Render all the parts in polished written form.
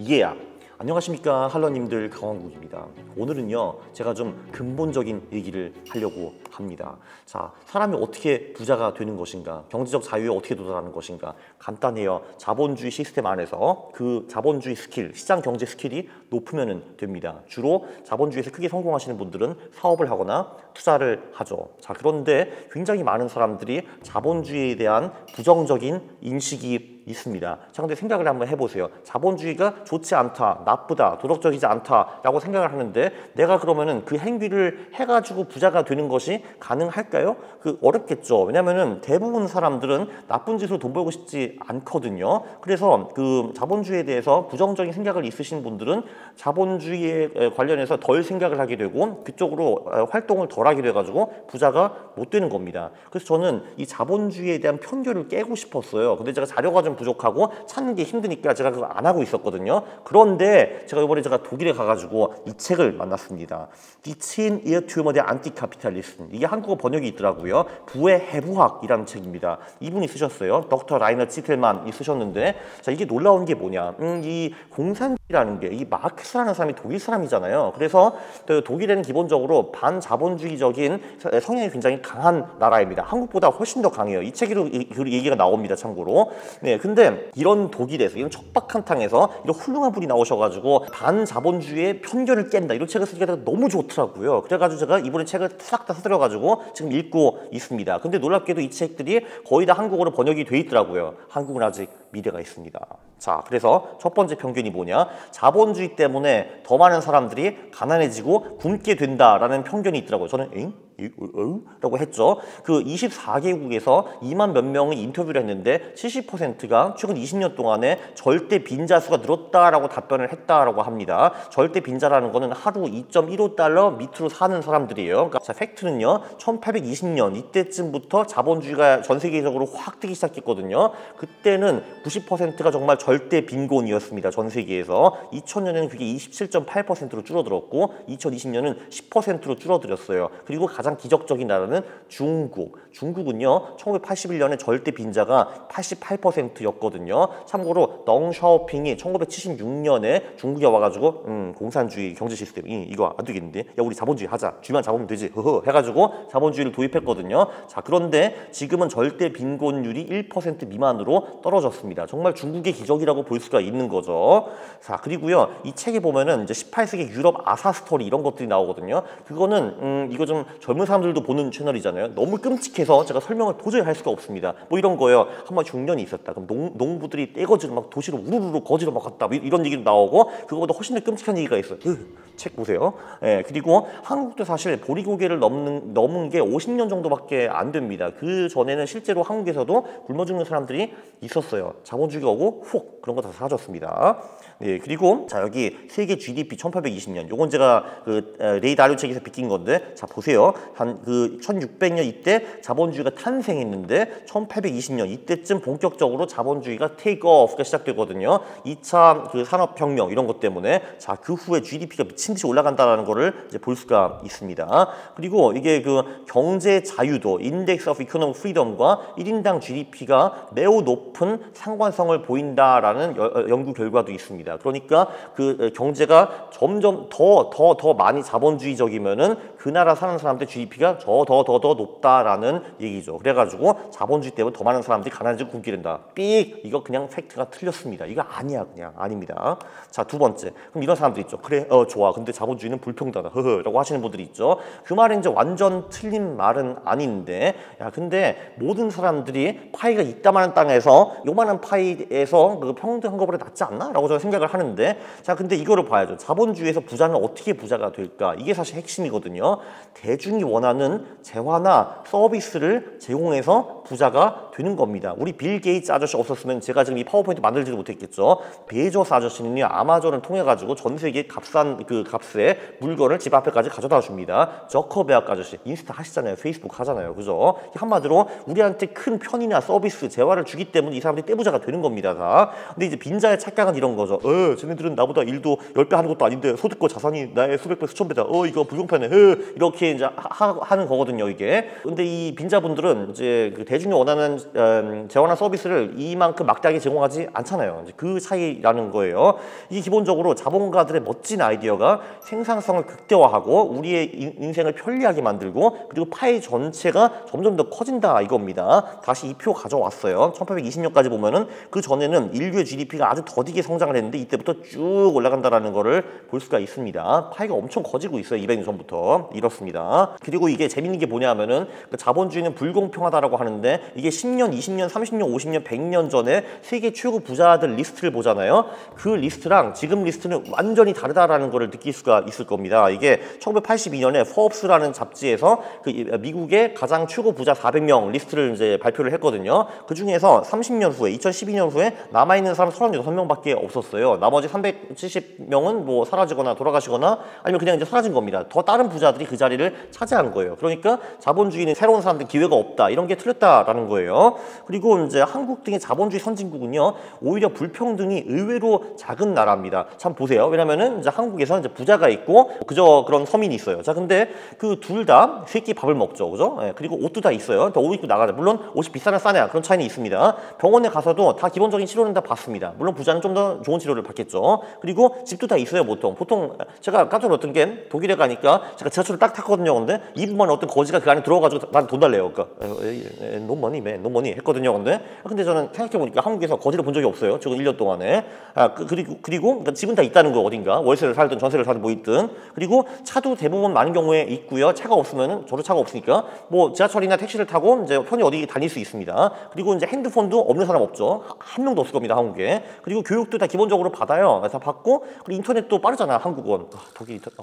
예. 안녕하십니까 할러님들, 강원국입니다. 오늘은요 제가 좀 근본적인 얘기를 하려고 합니다. 자, 사람이 어떻게 부자가 되는 것인가, 경제적 자유에 어떻게 도달하는 것인가. 간단해요. 자본주의 시스템 안에서 그 자본주의 스킬, 시장 경제 스킬이 높으면 됩니다. 주로 자본주의에서 크게 성공하시는 분들은 사업을 하거나 투자를 하죠. 자, 그런데 굉장히 많은 사람들이 자본주의에 대한 부정적인 인식이 있습니다. 자, 근데 생각을 한번 해보세요. 자본주의가 좋지 않다, 나쁘다, 도덕적이지 않다라고 생각을 하는데 내가 그러면은 그 행위를 해가지고 부자가 되는 것이 가능할까요? 어렵겠죠. 왜냐면은 대부분 사람들은 나쁜 짓으로 돈 벌고 싶지 않거든요. 그래서 그 자본주의에 대해서 부정적인 생각을 있으신 분들은 자본주의에 관련해서 덜 생각을 하게 되고 그쪽으로 활동을 덜 하게 돼가지고 부자가 못 되는 겁니다. 그래서 저는 이 자본주의에 대한 편견을 깨고 싶었어요. 근데 제가 자료가 좀 부족하고 찾는 게 힘드니까 제가 그거 안 하고 있었거든요. 그런데 이번에 독일에 가가지고 이 책을 만났습니다. Die 10 Irrtümer der Antikapitalisten. 이게 한국어 번역이 있더라고요. 부의 해부학이라는 책입니다. 이분이 쓰셨어요. 덕터 라이너 치텔만이 쓰셨는데, 자, 이게 놀라운 게 뭐냐? 이 공산주의라는 게, 이 마르크스라는 사람이 독일 사람이잖아요. 그래서 독일에는 기본적으로 반자본주의적인 성향이 굉장히 강한 나라입니다. 한국보다 훨씬 더 강해요. 이 책으로 얘기가 나옵니다. 참고로. 네, 근데 이런 독일에서, 이런 척박한 땅에서 이런 훌륭한 분이 나오셔가지고 반자본주의의 편견을 깬다, 이런 책을 쓰기가 너무 좋더라고요. 그래가지고 제가 이번에 책을 싹 다 사들여가지고 지금 읽고 있습니다. 근데 놀랍게도 이 책들이 거의 다 한국어로 번역이 돼 있더라고요. 한국은 아직 미래가 있습니다. 자, 그래서 첫 번째 편견이 뭐냐? 자본주의 때문에 더 많은 사람들이 가난해지고 굶게 된다라는 편견이 있더라고요. 저는 엥? 라고 했죠. 그 24개국에서 2만 몇 명이 인터뷰를 했는데 70%가 최근 20년 동안에 절대 빈자수가 늘었다라고 답변을 했다라고 합니다. 절대 빈자라는 거는 하루 2.15달러 밑으로 사는 사람들이에요. 그러니까 자, 팩트는요, 1820년 이때쯤부터 자본주의가 전 세계적으로 확 뜨기 시작했거든요. 그때는 90%가 정말 절대 빈곤이었습니다. 전 세계에서. 2000년에는 그게 27.8%로 줄어들었고 2020년은 10%로 줄어들었어요. 그리고 가장 기적적인 나라는 중국. 중국은요, 1981년에 절대 빈자가 88%였거든요. 참고로 덩샤오핑이 1976년에 중국에 와가지고 공산주의 경제 시스템 이거 안 되겠는데, 야 우리 자본주의 하자, 쥐만 잡으면 되지, 허허 해가지고 자본주의를 도입했거든요. 자, 그런데 지금은 절대 빈곤율이 1% 미만으로 떨어졌습니다. 정말 중국의 기적이라고 볼 수가 있는 거죠. 자, 그리고요, 이 책에 보면은 이제 18세기 유럽 아사 스토리 이런 것들이 나오거든요. 그거는 이거 좀 젊은 사람들도 보는 채널이잖아요. 너무 끔찍해서 제가 설명을 도저히 할 수가 없습니다. 뭐 이런 거예요. 한번 흉년이 있었다. 그럼 농부들이 떼거지로 막 도시로 우르르 거지로 막 갔다. 이런 얘기도 나오고, 그거보다 훨씬 더 끔찍한 얘기가 있어요. 책 보세요. 예, 그리고 한국도 사실 보리고개를 넘은 게 50년 정도밖에 안 됩니다. 그 전에는 실제로 한국에서도 굶어 죽는 사람들이 있었어요. 자본주의가 오고 훅 그런 거 다 사라졌습니다. 네, 그리고 자, 여기 세계 GDP 1820년. 요건 제가 레이 달리오 책에서 비낀 건데, 자 보세요. 한 1600년 이때 자본주의가 탄생했는데 1820년 이때쯤 본격적으로 자본주의가 테이크 오프가 시작되거든요. 2차 산업혁명 이런 것 때문에. 자, 그 후에 GDP가 미친 듯이 올라간다라는 거를 이제 볼 수가 있습니다. 그리고 이게 경제 자유도, 인덱스 오브 이코노믹 프리덤과 1인당 GDP가 매우 높은 상관성을 보인다라는 연구 결과도 있습니다. 그러니까 경제가 점점 더 많이 자본주의적이면은 그 나라 사는 사람들 GDP가 더 높다라는 얘기죠. 그래가지고 자본주의 때문에 더 많은 사람들이 가난해지고 굶게 된다. 삑! 이거 그냥 팩트가 틀렸습니다. 이거 아니야, 그냥 아닙니다. 자, 두 번째. 그럼 이런 사람들 있죠. 그래, 좋아. 근데 자본주의는 불평등하다. 허허라고 하시는 분들이 있죠. 그 말은 이제 완전 틀린 말은 아닌데, 야, 근데 모든 사람들이 파이가 이따만한 땅에서 요만한 파이에서 평등한 것보다 낫지 않나? 라고 저는 생각을 하는데, 자, 근데 이거를 봐야죠. 자본주의에서 부자는 어떻게 부자가 될까? 이게 사실 핵심이거든요. 대중이 원하는 재화나 서비스를 제공해서 부자가 되는 겁니다. 우리 빌 게이츠 아저씨 없었으면 제가 지금 이 파워포인트 만들지도 못했겠죠. 베조스 아저씨는요, 아마존을 통해 가지고 전 세계 값싼 값에 물건을 집 앞에까지 가져다 줍니다. 저커베르크 아저씨 인스타 하시잖아요. 페이스북 하잖아요. 그죠? 한마디로 우리한테 큰 편이나 서비스, 재화를 주기 때문에 이 사람들이 떼부자가 되는 겁니다. 다. 근데 이제 빈자의 착각은 이런 거죠. 쟤네들은 나보다 일도 10배 하는 것도 아닌데 소득과 자산이 나의 수백 배, 수천 배다. 이거 불공평해. 이렇게 이제 하는 거거든요, 이게. 근데 이 빈자분들은 이제 대중이 원하는 재원화 서비스를 이만큼 막대하게 제공하지 않잖아요. 이제 그 차이라는 거예요. 이게 기본적으로 자본가들의 멋진 아이디어가 생산성을 극대화하고 우리의 인생을 편리하게 만들고 그리고 파이 전체가 점점 더 커진다 이겁니다. 다시 이 표 가져왔어요. 1820년까지 보면은 그 전에는 인류의 GDP가 아주 더디게 성장을 했는데 이때부터 쭉 올라간다라는 거를 볼 수가 있습니다. 파이가 엄청 커지고 있어요. 200년 전부터. 이렇습니다. 그리고 이게 재밌는 게 뭐냐면은 그 자본주의는 불공평하다라고 하는데 이게 10년, 20년, 30년, 50년, 100년 전에 세계 최고 부자들 리스트를 보잖아요. 그 리스트랑 지금 리스트는 완전히 다르다라는 거를 느낄 수가 있을 겁니다. 이게 1982년에 포브스라는 잡지에서 그 미국의 가장 최고 부자 400명 리스트를 이제 발표를 했거든요. 그 중에서 30년 후에 2012년 후에 남아있는 사람 36명밖에 없었어요. 나머지 370명은 뭐 사라지거나 돌아가시거나 아니면 그냥 이제 사라진 겁니다. 더 다른 부자들이 그 자리를 차지한 거예요. 그러니까 자본주의는 새로운 사람들 기회가 없다. 이런 게 틀렸다라는 거예요. 그리고 이제 한국 등의 자본주의 선진국은요. 오히려 불평등이 의외로 작은 나라입니다. 참 보세요. 왜냐면은 이제 한국에서 이제 부자가 있고 그저 그런 서민이 있어요. 자, 근데 그 둘 다 세 끼 밥을 먹죠. 그죠? 예, 그리고 옷도 다 있어요. 옷 입고 나가자. 물론 옷이 비싸나 싸냐 그런 차이는 있습니다. 병원에 가서도 다 기본적인 치료는 다 받습니다. 물론 부자는 좀 더 좋은 치료를 받겠죠. 그리고 집도 다 있어요. 보통 제가 깜짝 놀랐던 게 독일에 가니까 제가 지하철을 딱 탔거든요. 근데 2분 만에 어떤 거지가 그 안에 들어가가지고 나한테 돈 달래요. 그러니까 no money man, no money 했거든요. 근데 저는 생각해보니까 한국에서 거지를 본 적이 없어요. 지금 1년 동안에. 그리고 그러니까 집은 다 있다는 거 어딘가. 월세를 살든 전세를 살든 뭐 있든. 그리고 차도 대부분 많은 경우에 있고요. 차가 없으면은 저도 차가 없으니까 뭐 지하철이나 택시를 타고 이제 편히 어디 다닐 수 있습니다. 그리고 이제 핸드폰도 없는 사람 없죠. 한 명도 없을 겁니다. 한국에. 그리고 교육도 다 기본적으로 받아요. 다 받고 그리고 인터넷도 빠르잖아. 한국은. 독일 인터넷.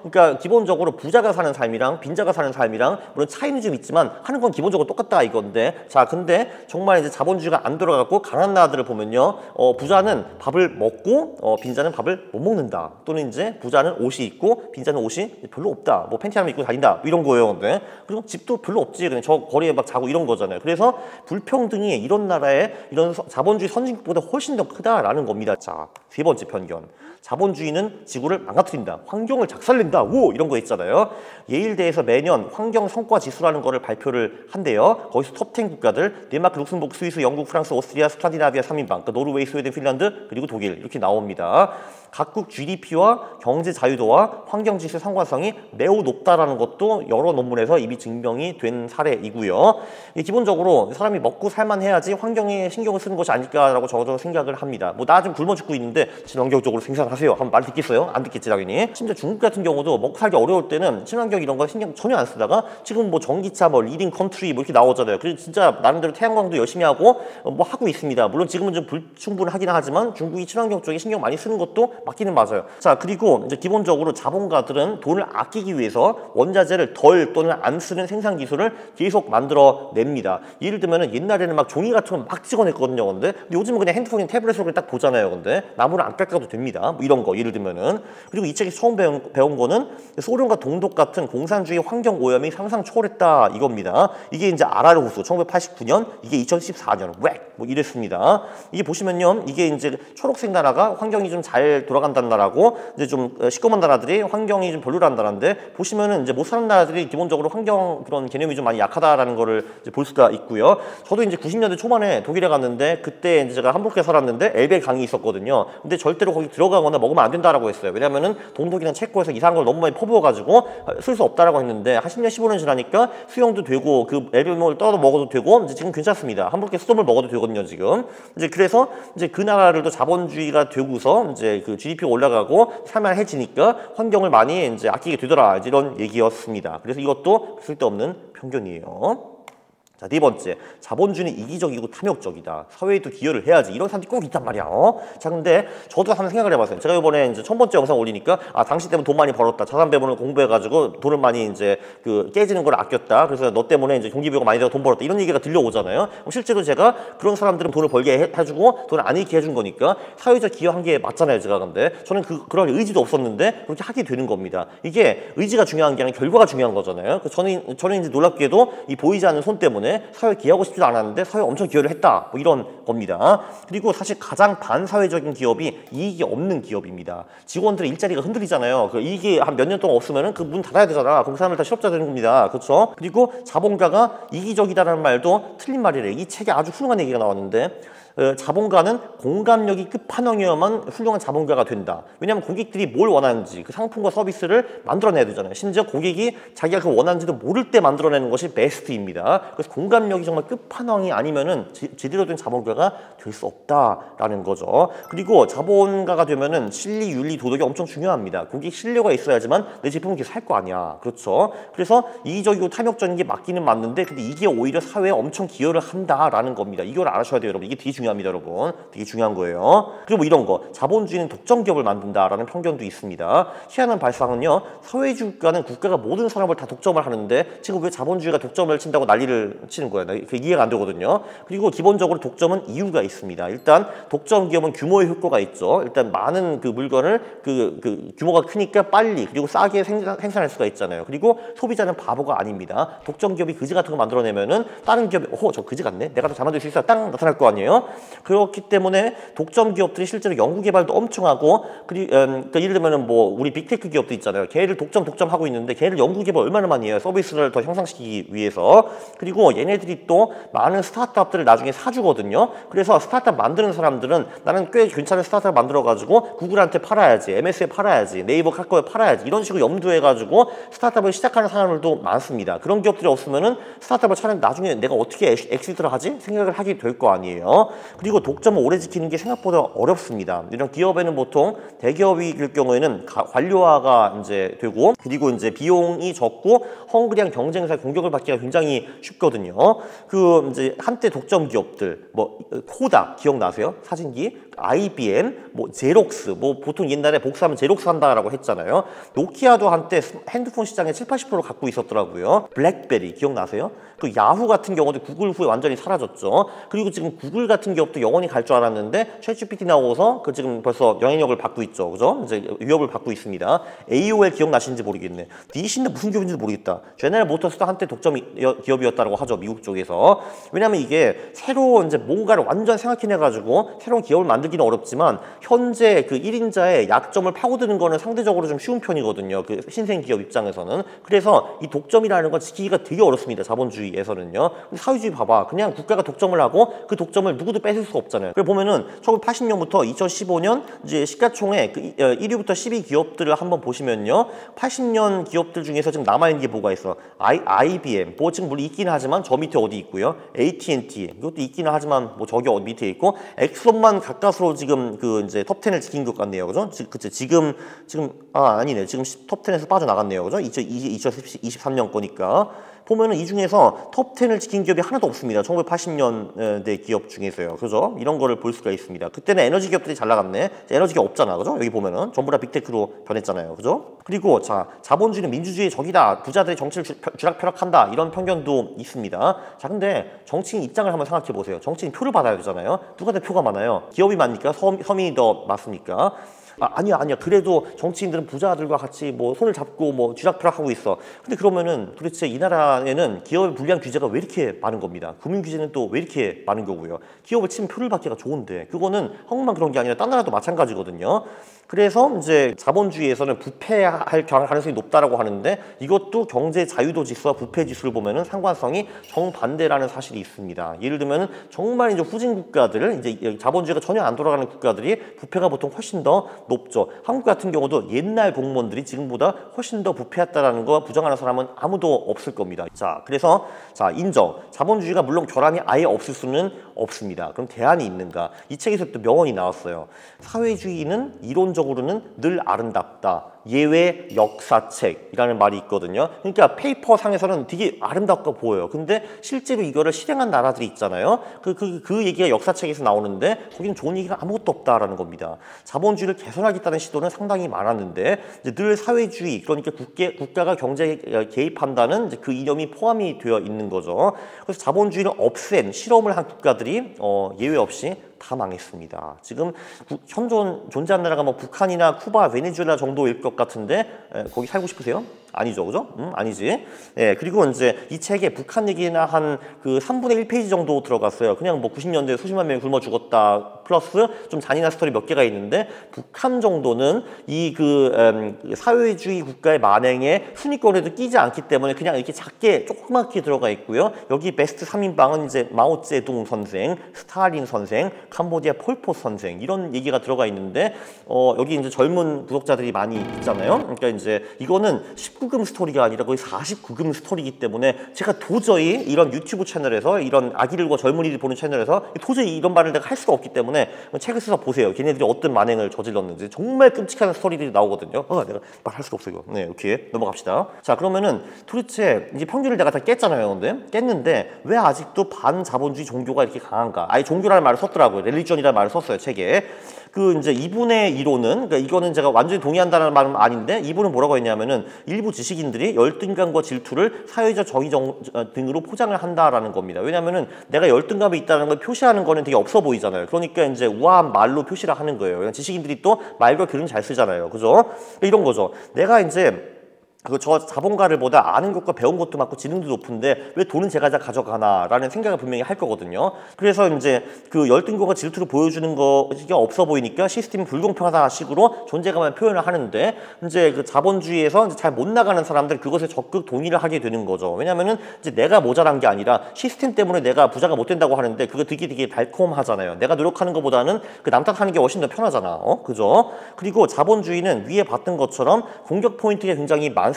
그러니까 기본적으로 부자가 사는 삶이랑 빈자가 사는 삶이랑 물론 차이는 좀 있지만 하는 건 기본적으로 똑같다 이건데 자 근데 정말 이제 자본주의가 안 돌아가고 가난한 나라들을 보면요 부자는 밥을 먹고 빈자는 밥을 못 먹는다 또는 이제 부자는 옷이 있고 빈자는 옷이 별로 없다 뭐 팬티 하나 입고 다닌다 이런 거예요. 근데 그리고 집도 별로 없지 그냥 저 거리에 막 자고 이런 거잖아요. 그래서 불평등이 이런 나라의 이런 자본주의 선진국보다 훨씬 더 크다라는 겁니다. 자, 세 번째 편견. 자본주의는 지구를 망가뜨린다. 환경을 작살낸다. 오! 이런 거 있잖아요. 예일대에서 매년 환경 성과 지수라는 거를 발표를 한대요. 거기서 톱10 국가들 덴마크, 룩셈부르크, 스위스, 영국, 프랑스, 오스트리아, 스칸디나비아 3인방 그러니까 노르웨이, 스웨덴, 핀란드 그리고 독일 이렇게 나옵니다. 각국 GDP와 경제 자유도와 환경 지수 상관성이 매우 높다라는 것도 여러 논문에서 이미 증명이 된 사례이고요. 기본적으로 사람이 먹고 살만해야지 환경에 신경을 쓰는 것이 아닐까라고 저도 생각을 합니다. 뭐 나 좀 굶어 죽고 있는데 친환경적으로 생산하세요. 한번 말 듣겠어요? 안 듣겠지 당연히. 심지어 중국 같은 경우도 먹고 살기 어려울 때는 친환경 이런 거 신경 전혀 안 쓰다가 지금 뭐 전기차 뭐 리딩 컨트리 뭐 이렇게 나오잖아요. 그래서 진짜 나름대로 태양광도 열심히 하고 뭐 하고 있습니다. 물론 지금은 좀 불충분하긴 하지만 중국이 친환경 쪽에 신경 많이 쓰는 것도 맞기는 맞아요. 자 그리고 이제 기본적으로 자본가들은 돈을 아끼기 위해서 원자재를 덜 또는 안 쓰는 생산 기술을 계속 만들어 냅니다. 예를 들면은 옛날에는 막 종이 같은 거 막 찍어냈거든요. 근데 요즘은 그냥 핸드폰이나 태블릿으로 딱 보잖아요. 근데 나무를 안 깎아도 됩니다. 뭐 이런 거 예를 들면은 그리고 이 책에서 처음 배운 거는 소련과 동독 같은 공산주의 환경 오염이 상상 초월했다 이겁니다. 이게 이제 아라르 호수 1989년 이게 2014년 뭐 이랬습니다. 이게 보시면요 이게 이제 초록색 나라가 환경이 좀 잘 돌아간다는 나라고 이제 좀 시꺼먼 나라들이 환경이 좀 별로라는 나라인데 보시면은 이제 못 사는 나라들이 기본적으로 환경 그런 개념이 좀 많이 약하다라는 거를 이제 볼 수가 있고요. 저도 이제 90년대 초반에 독일에 갔는데 그때 이제 제가 함부르크에 살았는데 엘베 강이 있었거든요. 근데 절대로 거기 들어가거나 먹으면 안 된다라고 했어요. 왜냐면은 동독이나 체코에서 이상한 걸 너무 많이 퍼부어가지고 쓸 수 없다라고 했는데 한 10년 15년 지나니까 수영도 되고 그 엘베물 떠서 먹어도 되고 이제 지금 괜찮습니다. 함부르크에 수돗물 먹어도 되거든요 지금. 이제 그래서 이제 그 나라들도 자본주의가 되고서 이제 그 GDP가 올라가고 살만해지니까 환경을 많이 이제 아끼게 되더라 이제 이런 얘기였습니다. 그래서 이것도 쓸데없는 편견이에요. 자, 네 번째, 자본주의는 이기적이고 탐욕적이다. 사회에도 기여를 해야지. 이런 사람들이 꼭 있단 말이야. 자, 근데 저도 한번 생각을 해봤어요. 제가 이번에 이제 1000번째 영상 올리니까 당신 때문에 돈 많이 벌었다. 자산 배분을 공부해가지고 돈을 많이 이제 그 깨지는 걸 아꼈다. 그래서 너 때문에 이제 경기비용가 많이 들어 돈 벌었다. 이런 얘기가 들려오잖아요. 그럼 실제로 제가 그런 사람들은 돈을 벌게 해주고 돈을 안 잃게 해준 거니까 사회적 기여한 게 맞잖아요. 제가 근데 저는 그런 의지도 없었는데 그렇게 하게 되는 겁니다. 이게 의지가 중요한 게 아니라 결과가 중요한 거잖아요. 저는 이제 놀랍게도 이 보이지 않는 손 때문에 때문에 사회에 기여하고 싶지도 않았는데 사회에 엄청 기여를 했다. 뭐 이런 겁니다. 그리고 사실 가장 반사회적인 기업이 이익이 없는 기업입니다. 직원들의 일자리가 흔들리잖아요. 그 이익이 한 몇 년 동안 없으면은 그 문 닫아야 되잖아. 그럼 그 사람들 다 실업자 되는 겁니다. 그렇죠? 그리고 자본가가 이기적이다라는 말도 틀린 말이래. 이 책에 아주 훌륭한 얘기가 나왔는데 자본가는 공감력이 끝판왕이어야만 훌륭한 자본가가 된다. 왜냐하면 고객들이 뭘 원하는지 그 상품과 서비스를 만들어내야 되잖아요. 심지어 고객이 자기가 그 원하는지도 모를 때 만들어내는 것이 베스트입니다. 그래서 공감력이 정말 끝판왕이 아니면은 제대로 된 자본가가 될 수 없다라는 거죠. 그리고 자본가가 되면은 실리, 윤리, 도덕이 엄청 중요합니다. 고객 신뢰가 있어야지만 내 제품을 이렇게 살 거 아니야. 그렇죠? 그래서 이기적이고 탐욕적인 게 맞기는 맞는데 근데 이게 오히려 사회에 엄청 기여를 한다라는 겁니다. 이걸 알아셔야 돼요, 여러분. 이게 되게 중요합니다, 여러분. 되게 중요한 거예요. 그리고 뭐 이런 거, 자본주의는 독점 기업을 만든다라는 편견도 있습니다. 희한한 발상은요, 사회주의 국가는 국가가 모든 사람을 다 독점을 하는데 지금 왜 자본주의가 독점을 친다고 난리를 치는 거예요. 그게 이해가 안 되거든요. 그리고 기본적으로 독점은 이유가 있습니다. 일단 독점 기업은 규모의 효과가 있죠. 일단 많은 그 물건을 그 규모가 크니까 빨리 그리고 싸게 생산할 수가 있잖아요. 그리고 소비자는 바보가 아닙니다. 독점 기업이 그지 같은 거 만들어내면은 다른 기업이 저 그지 같네, 내가 더 잘 만들 수 있어, 딱 나타날 거 아니에요. 그렇기 때문에 독점 기업들이 실제로 연구 개발도 엄청 하고 그러니까 예를 들면은 뭐 우리 빅테크 기업도 있잖아요. 걔를 독점하고 있는데 걔를 연구 개발 얼마나 많이 해요. 서비스를 더 향상시키기 위해서. 그리고 얘네들이 또 많은 스타트업들을 나중에 사주거든요. 그래서 스타트업 만드는 사람들은 나는 꽤 괜찮은 스타트업 만들어가지고 구글한테 팔아야지, MS에 팔아야지, 네이버 카카오에 팔아야지, 이런 식으로 염두해가지고 스타트업을 시작하는 사람들도 많습니다. 그런 기업들이 없으면은 스타트업을 차라리 나중에 내가 어떻게 엑시트를 하지? 생각을 하게 될 거 아니에요. 그리고 독점을 오래 지키는 게 생각보다 어렵습니다. 이런 기업에는 보통 대기업일 경우에는 관료화가 이제 되고 그리고 이제 비용이 적고 헝그리한 경쟁사의 공격을 받기가 굉장히 쉽거든요. 그 이제 한때 독점 기업들 뭐 코다 기억나세요? 사진기, IBM, 뭐 제록스, 뭐 보통 옛날에 복사하면 제록스 한다라고 했잖아요. 노키아도 한때 핸드폰 시장의 70~80%를 갖고 있었더라고요. 블랙베리 기억나세요? 그 야후 같은 경우도 구글 후에 완전히 사라졌죠. 그리고 지금 구글 같은 기업도 영원히 갈 줄 알았는데 챗GPT 나오고서 그 지금 벌써 영향력을 받고 있죠. 그죠? 이제 위협을 받고 있습니다. AOL 기억나시는지 모르겠네. 니신데 무슨 기업인지 모르겠다. 제너럴 모터스도 한때 독점 기업이었다고 하죠. 미국 쪽에서. 왜냐면 이게 새로 이제 뭔가를 완전 생각해내가지고 새로운 기업을 만들기는 어렵지만 현재 그 1인자의 약점을 파고드는 거는 상대적으로 좀 쉬운 편이거든요. 그 신생 기업 입장에서는. 그래서 이 독점이라는 건 지키기가 되게 어렵습니다. 자본주의에서는요. 사회주의 봐봐. 그냥 국가가 독점을 하고 그 독점을 누구도 뺏을 수가 없잖아요. 그래 보면은 1980년부터 2015년 이제 시가총액 그 1위부터 10위 기업들을 한번 보시면요. 80년 기업들 중에서 지금 남아있는 게 뭐가 있어? IBM, 뭐 지금 물론 있기는 하지만 저 밑에 어디 있고요. AT&T, 이것도 있기는 하지만 뭐 저기 어디 밑에 있고 엑손만 가까스로 지금 그 이제 톱10을 지킨 것 같네요. 그죠? 그치? 지금 아니네. 지금 톱10에서 빠져나갔네요. 그죠? 2023년 거니까. 보면은 이 중에서 톱10을 지킨 기업이 하나도 없습니다. 1980년대 기업 중에서요. 그죠? 이런 거를 볼 수가 있습니다. 그때는 에너지 기업들이 잘 나갔네. 에너지 기업 없잖아. 그죠? 여기 보면은 전부 다 빅테크로 변했잖아요. 그죠? 그리고 자, 자본주의는 민주주의의 적이다. 부자들이 정치를 쥐락펴락한다. 이런 편견도 있습니다. 자, 근데 정치인 입장을 한번 생각해 보세요. 정치인 표를 받아야 되잖아요. 누가 더 표가 많아요? 기업이 많으니까 서민이 더 많습니까? 아니야. 그래도 정치인들은 부자들과 같이 뭐 손을 잡고 뭐 쥐락펴락하고 있어. 근데 그러면은 도대체 이 나라에는 기업의 불리한 규제가 왜 이렇게 많은 겁니다. 금융 규제는 또 왜 이렇게 많은 거고요. 기업을 치면 표를 받기가 좋은데 그거는 한국만 그런 게 아니라 딴 나라도 마찬가지거든요. 그래서 이제 자본주의에서는 부패할 가능성이 높다라고 하는데 이것도 경제 자유도 지수와 부패 지수를 보면은 상관성이 정반대라는 사실이 있습니다. 예를 들면은 정말 이제 후진 국가들, 이제 자본주의가 전혀 안 돌아가는 국가들이 부패가 보통 훨씬 더 높죠. 한국 같은 경우도 옛날 공무원들이 지금보다 훨씬 더 부패했다라는 거 부정하는 사람은 아무도 없을 겁니다. 자, 그래서 자, 인정. 자본주의가 물론 결함이 아예 없을 수는 없습니다. 그럼 대안이 있는가? 이 책에서 또 명언이 나왔어요. 사회주의는 이론적으로는 늘 아름답다. 예외 역사책이라는 말이 있거든요. 그러니까 페이퍼 상에서는 되게 아름답고 보여요. 근데 실제로 이거를 실행한 나라들이 있잖아요. 그 얘기가 역사책에서 나오는데 거기는 좋은 얘기가 아무것도 없다라는 겁니다. 자본주의를 개선하겠다는 시도는 상당히 많았는데 이제 늘 사회주의, 그러니까 국가가 경제에 개입한다는 이제 그 이념이 포함이 되어 있는 거죠. 그래서 자본주의를 없앤 실험을 한 국가들이 예외 없이 다 망했습니다. 지금 현존 존재하는 나라가 뭐 북한이나 쿠바, 베네수엘라 정도일 것 같은데 거기 살고 싶으세요? 아니죠, 그죠? 아니지. 예, 그리고 이제 이 책에 북한 얘기나 한 그 3분의 1페이지 정도 들어갔어요. 그냥 뭐 90년대에 수십만 명이 굶어 죽었다 플러스 좀 잔인한 스토리 몇 개가 있는데 북한 정도는 이 사회주의 국가의 만행에 순위권에도 끼지 않기 때문에 그냥 이렇게 작게 조그맣게 들어가 있고요. 여기 베스트 3인방은 이제 마오쩌둥 선생, 스탈린 선생, 캄보디아 폴포 선생 이런 얘기가 들어가 있는데 여기 이제 젊은 구독자들이 많이 있잖아요. 그러니까 이제 이거는 19금 스토리가 아니라 거의 49금 스토리이기 때문에 제가 도저히 이런 유튜브 채널에서 이런 아기들과 젊은이들이 보는 채널에서 도저히 이런 말을 내가 할 수가 없기 때문에 책을 써서 보세요. 걔네들이 어떤 만행을 저질렀는지 정말 끔찍한 스토리들이 나오거든요. 내가 말할 수가 없어 이거. 네, 이렇게 넘어갑시다. 자, 그러면은 도대체 이제 평균을 내가 다 깼잖아요. 근데 깼는데 왜 아직도 반자본주의 종교가 이렇게 강한가? 아예 종교라는 말을 썼더라고요. 렐리전이라는 말을 썼어요, 책에. 이제 이분의 이론은, 그러니까 이거는 제가 완전히 동의한다는 말은 아닌데, 이분은 뭐라고 했냐면은 일부 지식인들이 열등감과 질투를 사회적 정의 등으로 포장을 한다라는 겁니다. 왜냐면은 내가 열등감이 있다는 걸 표시하는 거는 되게 없어 보이잖아요. 그러니까 이제 우아한 말로 표시를 하는 거예요. 지식인들이 또 말과 글은 잘 쓰잖아요. 그죠? 이런 거죠. 내가 이제 저 자본가를 보다 아는 것과 배운 것도 많고 지능도 높은데 왜 돈은 제가 다 가져가나라는 생각을 분명히 할 거거든요. 그래서 이제 열등감과 질투를 보여주는 것이 없어 보이니까 시스템이 불공평하다 식으로 존재감을 표현을 하는데 이제 자본주의에서 잘 못 나가는 사람들 그것에 적극 동의를 하게 되는 거죠. 왜냐면은 이제 내가 모자란 게 아니라 시스템 때문에 내가 부자가 못 된다고 하는데 그거 되게 달콤하잖아요. 내가 노력하는 것보다는 남 탓하는 게 훨씬 더 편하잖아. 그죠? 그리고 자본주의는 위에 봤던 것처럼 공격 포인트가 굉장히 많습니다.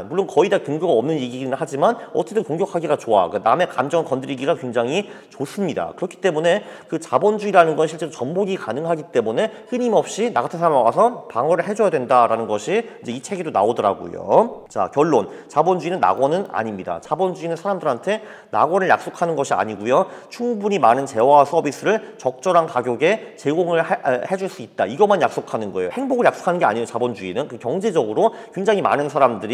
물론 거의 다 근거가 없는 얘기긴 하지만 어쨌든 공격하기가 좋아. 남의 감정을 건드리기가 굉장히 좋습니다. 그렇기 때문에 자본주의라는 건 실제로 전복이 가능하기 때문에 끊임없이 나 같은 사람 와서 방어를 해줘야 된다라는 것이 이제 이 책에도 나오더라고요. 자, 결론. 자본주의는 낙원은 아닙니다. 자본주의는 사람들한테 낙원을 약속하는 것이 아니고요. 충분히 많은 재화와 서비스를 적절한 가격에 제공을 해줄 수 있다. 이것만 약속하는 거예요. 행복을 약속하는 게 아니에요. 자본주의는 경제적으로 굉장히 많은 사람들이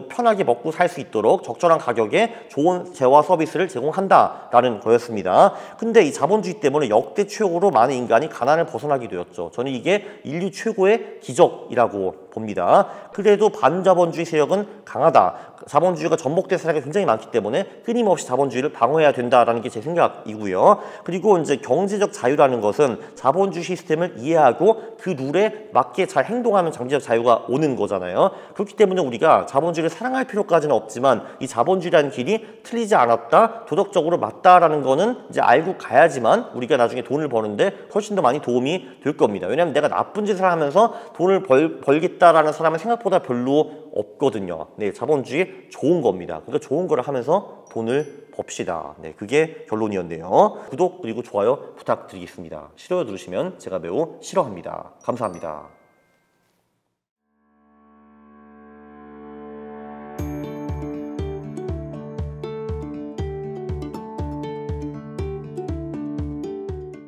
편하게 먹고 살 수 있도록 적절한 가격에 좋은 재화 서비스를 제공한다라는 거였습니다. 근데 이 자본주의 때문에 역대 최고로 많은 인간이 가난을 벗어나게 되었죠. 저는 이게 인류 최고의 기적이라고 봅니다. 그래도 반자본주의 세력은 강하다. 자본주의가 전복된 사례가 굉장히 많기 때문에 끊임없이 자본주의를 방어해야 된다라는 게 제 생각이고요. 그리고 이제 경제적 자유라는 것은 자본주의 시스템을 이해하고 그 룰에 맞게 잘 행동하면 경제적 자유가 오는 거잖아요. 그렇기 때문에 우리가 자본주의를 사랑할 필요까지는 없지만 이 자본주의라는 길이 틀리지 않았다, 도덕적으로 맞다라는 거는 이제 알고 가야지만 우리가 나중에 돈을 버는데 훨씬 더 많이 도움이 될 겁니다. 왜냐하면 내가 나쁜 짓을 하면서 돈을 벌겠다라는 사람은 생각보다 별로 없거든요. 네, 자본주의 좋은 겁니다. 그러니까 좋은 거를 하면서 돈을 법시다. 네, 그게 결론이었네요. 구독 그리고 좋아요 부탁드리겠습니다. 싫어요 누르시면 제가 매우 싫어합니다. 감사합니다.